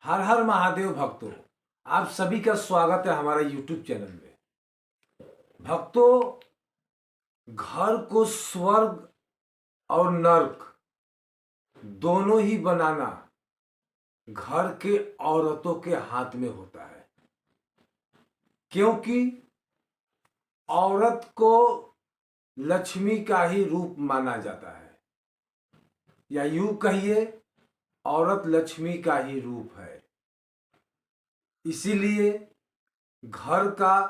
हर हर महादेव भक्तों, आप सभी का स्वागत है हमारे YouTube चैनल में। भक्तों, घर को स्वर्ग और नर्क दोनों ही बनाना घर के औरतों के हाथ में होता है, क्योंकि औरत को लक्ष्मी का ही रूप माना जाता है, या यूं कहिए औरत लक्ष्मी का ही रूप है। इसीलिए घर का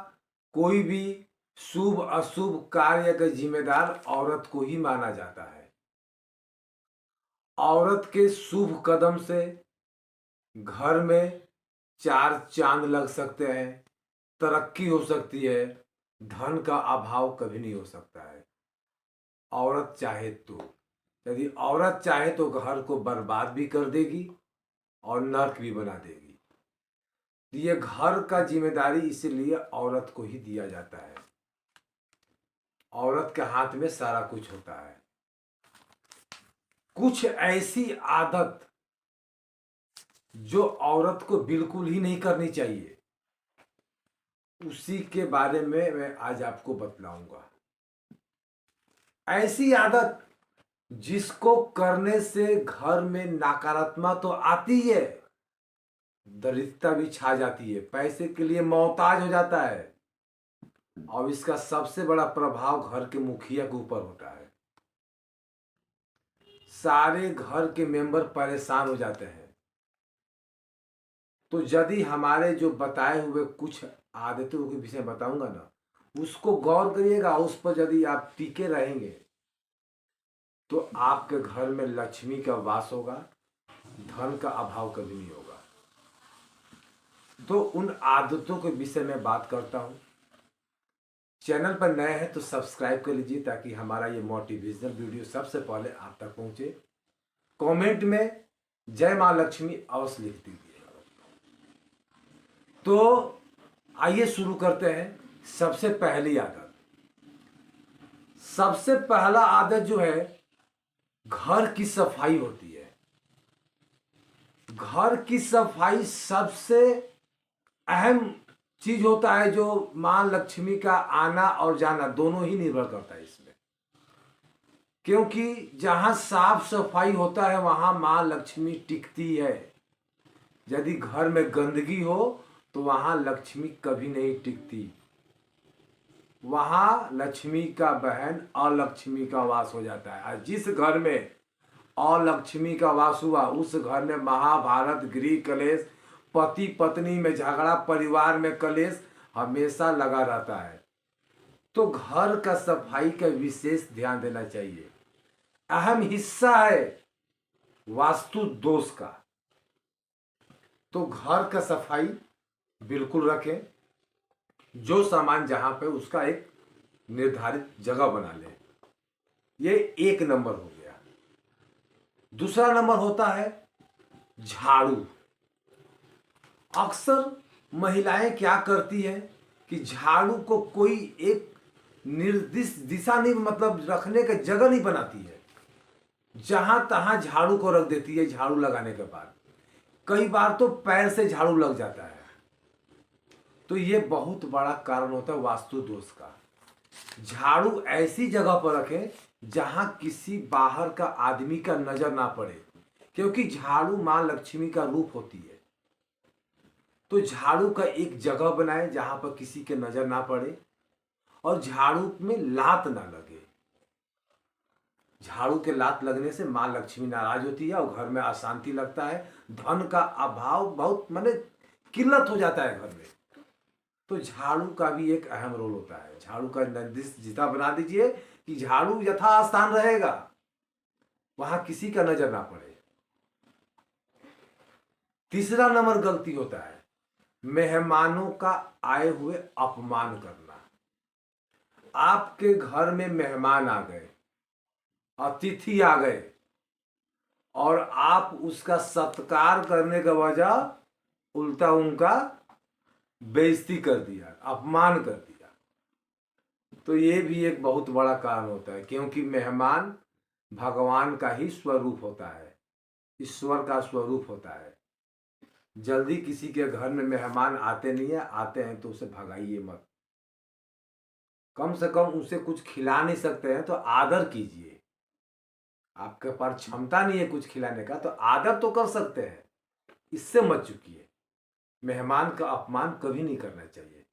कोई भी शुभ अशुभ कार्य का जिम्मेदार औरत को ही माना जाता है। औरत के शुभ कदम से घर में चार चांद लग सकते हैं, तरक्की हो सकती है, धन का अभाव कभी नहीं हो सकता है। औरत चाहे तो, यदि औरत चाहे तो घर को बर्बाद भी कर देगी और नर्क भी बना देगी। ये घर का जिम्मेदारी इसीलिए औरत को ही दिया जाता है। औरत के हाथ में सारा कुछ होता है। कुछ ऐसी आदत जो औरत को बिल्कुल ही नहीं करनी चाहिए, उसी के बारे में मैं आज आपको बतलाऊंगा। ऐसी आदत जिसको करने से घर में नकारात्मक तो आती है, दरिद्रता भी छा जाती है, पैसे के लिए मोहताज हो जाता है, और इसका सबसे बड़ा प्रभाव घर के मुखिया के ऊपर होता है। सारे घर के मेंबर परेशान हो जाते हैं। तो यदि हमारे जो बताए हुए कुछ आदतों के विषय बताऊंगा ना, उसको गौर करिएगा। उस पर यदि आप टिके रहेंगे तो आपके घर में लक्ष्मी का वास होगा, धन का अभाव कभी नहीं होगा। तो उन आदतों के विषय में बात करता हूं। चैनल पर नए हैं तो सब्सक्राइब कर लीजिए, ताकि हमारा ये मोटिवेशनल वीडियो सबसे पहले आप तक पहुंचे। कमेंट में जय मां लक्ष्मी अवश्य लिख दीजिए। तो आइए शुरू करते हैं। सबसे पहली आदत, सबसे पहला आदत जो है, घर की सफाई होती है। घर की सफाई सबसे अहम चीज होता है, जो मां लक्ष्मी का आना और जाना दोनों ही निर्भर करता है इसमें। क्योंकि जहां साफ सफाई होता है वहां मां लक्ष्मी टिकती है। यदि घर में गंदगी हो तो वहां लक्ष्मी कभी नहीं टिकती। वहां लक्ष्मी का बहन अलक्ष्मी का वास हो जाता है। और जिस घर में अलक्ष्मी का वास हुआ, उस घर में महाभारत, गृह कलेश, पति पत्नी में झगड़ा, परिवार में कलेश हमेशा लगा रहता है। तो घर का सफाई का विशेष ध्यान देना चाहिए। अहम हिस्सा है वास्तु दोष का। तो घर का सफाई बिल्कुल रखें। जो सामान जहां पे, उसका एक निर्धारित जगह बना लें। ये एक नंबर हो गया। दूसरा नंबर होता है झाड़ू। अक्सर महिलाएं क्या करती है कि झाड़ू को कोई एक निर्दिष्ट दिशा नहीं, मतलब रखने का जगह नहीं बनाती है। जहां तहां झाड़ू को रख देती है। झाड़ू लगाने के बाद कई बार तो पैर से झाड़ू लग जाता है। तो ये बहुत बड़ा कारण होता है वास्तु दोष का। झाड़ू ऐसी जगह पर रखें जहां किसी बाहर का आदमी का नजर ना पड़े, क्योंकि झाड़ू मां लक्ष्मी का रूप होती है। तो झाड़ू का एक जगह बनाए जहां पर किसी के नजर ना पड़े, और झाड़ू में लात ना लगे। झाड़ू के लात लगने से मां लक्ष्मी नाराज होती है और घर में अशांति लगता है, धन का अभाव, बहुत माने किल्लत हो जाता है घर में। तो झाड़ू का भी एक अहम रोल होता है। झाड़ू का निर्दिष्ट जितना बना दीजिए कि झाड़ू यथास्थान रहेगा, वहां किसी का नजर ना पड़े। तीसरा नंबर गलती होता है मेहमानों का आए हुए अपमान करना। आपके घर में मेहमान आ गए, अतिथि आ गए, और आप उसका सत्कार करने के बजाय उल्टा उनका बेइज्जती कर दिया, अपमान कर दिया। तो ये भी एक बहुत बड़ा कारण होता है, क्योंकि मेहमान भगवान का ही स्वरूप होता है, ईश्वर का स्वरूप होता है। जल्दी किसी के घर में मेहमान आते नहीं है, आते हैं तो उसे भगाइए मत। कम से कम उसे कुछ खिला नहीं सकते हैं तो आदर कीजिए। आपके पास क्षमता नहीं है कुछ खिलाने का तो आदर तो कर सकते हैं, इससे मत चूकिए। मेहमान का अपमान कभी नहीं करना चाहिए।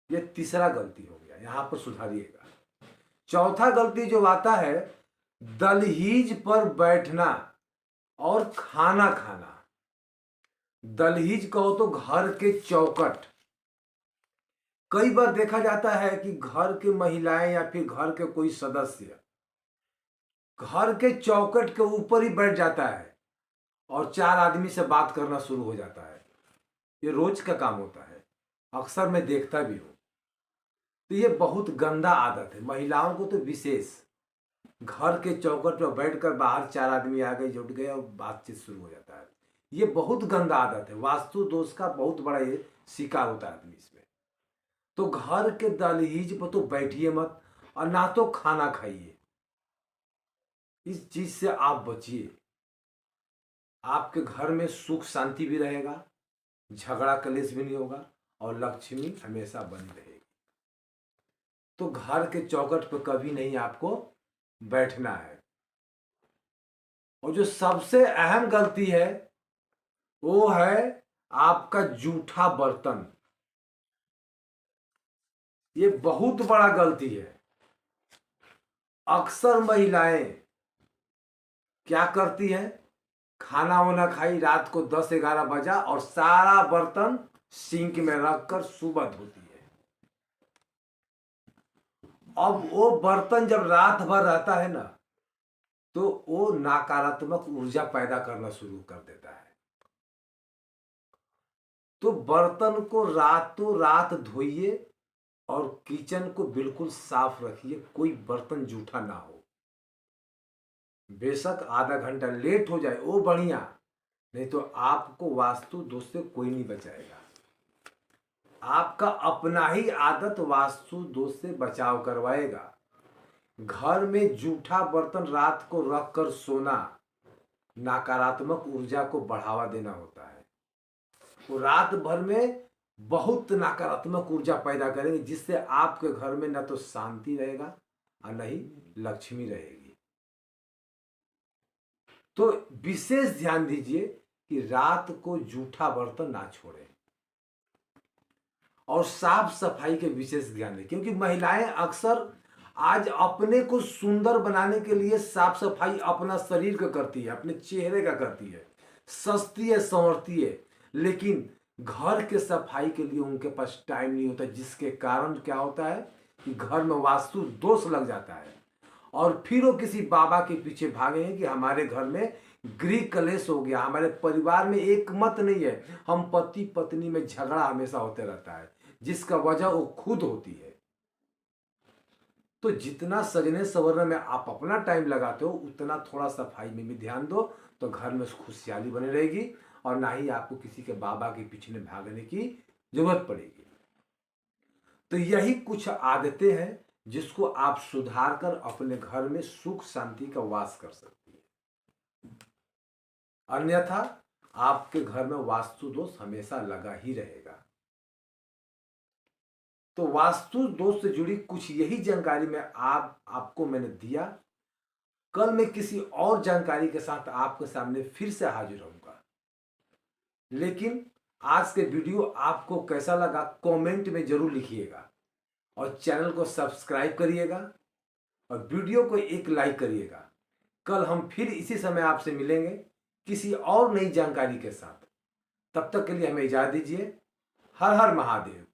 ये तीसरा गलती हो गया, यहां पर सुधारिएगा। चौथा गलती जो आता है, दलहीज पर बैठना और खाना खाना। दलहीज कहो तो घर के चौखट। कई बार देखा जाता है कि घर की महिलाएं या फिर घर के कोई सदस्य घर के चौखट के ऊपर ही बैठ जाता है और चार आदमी से बात करना शुरू हो जाता है। ये रोज का काम होता है, अक्सर मैं देखता भी हूं। तो ये बहुत गंदा आदत है, महिलाओं को तो विशेष। घर के चौखट पर बैठकर बाहर चार आदमी आ गए, जुट गए और बातचीत शुरू हो जाता है। ये बहुत गंदा आदत है, वास्तु दोष का बहुत बड़ा ये शिकार होता है आदमी इसमें। तो घर के दहलीज पर तो बैठिए मत और ना तो खाना खाइए। इस चीज से आप बचिए। आपके घर में सुख शांति भी रहेगा, झगड़ा कलेश भी नहीं होगा और लक्ष्मी हमेशा बनी रहेगी। तो घर के चौखट पर कभी नहीं आपको बैठना है। और जो सबसे अहम गलती है वो है आपका जूठा बर्तन। ये बहुत बड़ा गलती है। अक्सर महिलाएं क्या करती हैं, खाना वाना खाई, रात को 10-11 बजा और सारा बर्तन सिंक में रखकर सुबह धोती है। अब वो बर्तन जब रात भर रहता है ना तो वो नकारात्मक ऊर्जा पैदा करना शुरू कर देता है। तो बर्तन को रातों रात धोइए और किचन को बिल्कुल साफ रखिए, कोई बर्तन जूठा ना हो। बेशक आधा घंटा लेट हो जाए वो बढ़िया, नहीं तो आपको वास्तु दोष से कोई नहीं बचाएगा। आपका अपना ही आदत वास्तु दोष से बचाव करवाएगा। घर में जूठा बर्तन रात को रखकर सोना नकारात्मक ऊर्जा को बढ़ावा देना होता है। तो रात भर में बहुत नकारात्मक ऊर्जा पैदा करेंगे, जिससे आपके घर में न तो शांति रहेगा और न ही लक्ष्मी रहेगी। तो विशेष ध्यान दीजिए कि रात को जूठा बर्तन ना छोड़ें और साफ सफाई के विशेष ध्यान दें, क्योंकि महिलाएं अक्सर आज अपने को सुंदर बनाने के लिए साफ सफाई अपना शरीर का करती है, अपने चेहरे का करती है, सस्ती है, संवरती है, लेकिन घर के सफाई के लिए उनके पास टाइम नहीं होता, जिसके कारण क्या होता है कि घर में वास्तु दोष लग जाता है और फिर वो किसी बाबा के पीछे भागेंगे कि हमारे घर में गृह कलेश हो गया, हमारे परिवार में एक मत नहीं है, हम पति पत्नी में झगड़ा हमेशा होते रहता है, जिसका वजह वो खुद होती है। तो जितना सजने संवरने में आप अपना टाइम लगाते हो उतना थोड़ा सफाई में भी ध्यान दो, तो घर में खुशहाली बनी रहेगी और ना ही आपको किसी के बाबा के पीछे में भागने की जरूरत पड़ेगी। तो यही कुछ आदतें हैं जिसको आप सुधार कर अपने घर में सुख शांति का वास कर सकती है, अन्यथा आपके घर में वास्तु दोष हमेशा लगा ही रहेगा। तो वास्तु दोष से जुड़ी कुछ यही जानकारी में आपको मैंने दिया। कल मैं किसी और जानकारी के साथ आपके सामने फिर से हाजिर होऊंगा। लेकिन आज के वीडियो आपको कैसा लगा कमेंट में जरूर लिखिएगा और चैनल को सब्सक्राइब करिएगा और वीडियो को एक लाइक करिएगा। कल हम फिर इसी समय आपसे मिलेंगे किसी और नई जानकारी के साथ। तब तक के लिए हमें इजाजत दीजिए। हर हर महादेव।